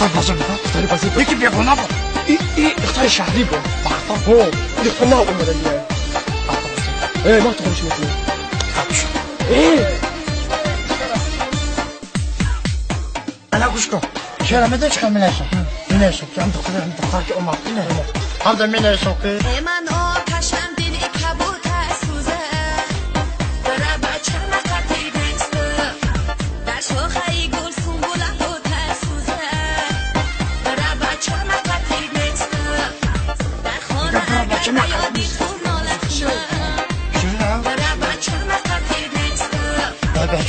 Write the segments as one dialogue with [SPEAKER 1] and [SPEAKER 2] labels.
[SPEAKER 1] اختار بازار بتا اختاري بازار يكي بيكون ابو ايه اختاري شهري بو اختار هو اللي قلنا ابو مدنيا ايه ما تقولش مثلي ايه انا اقولكم شارع ما داش من هسه من هسه عم تخرج عم تخرج امك هذا من هسه اوكي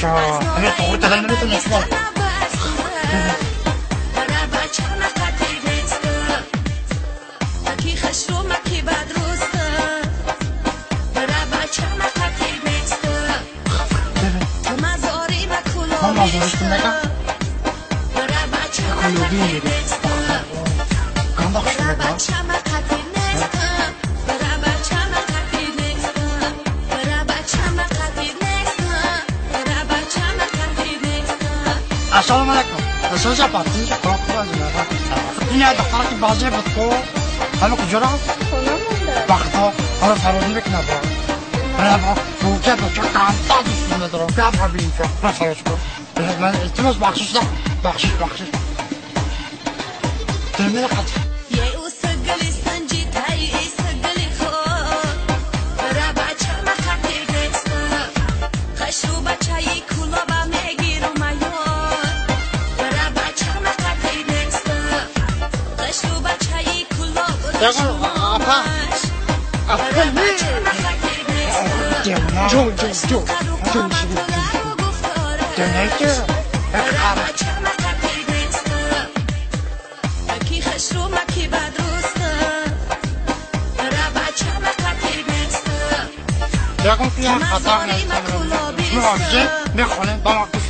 [SPEAKER 1] انا قلت لها انه تنسوا ماما زورت مكا كلو بيني كم بخش مكا السلام عليكم. السلام عليكم. إني أدخلك بازي بتكو. أنا كجرا. بختو. أنا فرودي بك نبغى. أنا أبغى. وكذا بشكل طاقس في المدرسة. كيف حبيبي؟ بس أشكر. ما تمس بخشش ده. بخشش. ترمي لك حد. apa? Apa ni? Jom. Jangan je. Ya kon pia khata na. Mujhe मैं खोले बाबा कुछ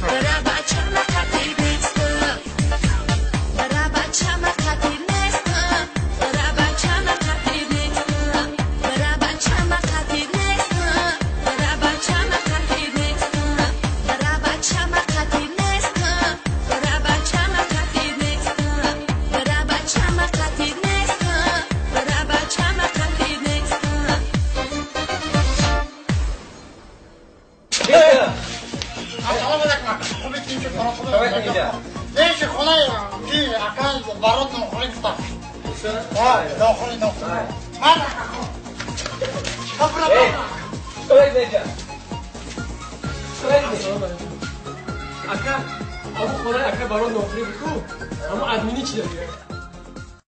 [SPEAKER 1] ليش خلايا في عكاز بارودنا خليفة لا خلينا ما خبرة أكا أبو خلايا أكا بارودنا خليفة أما أدمني كده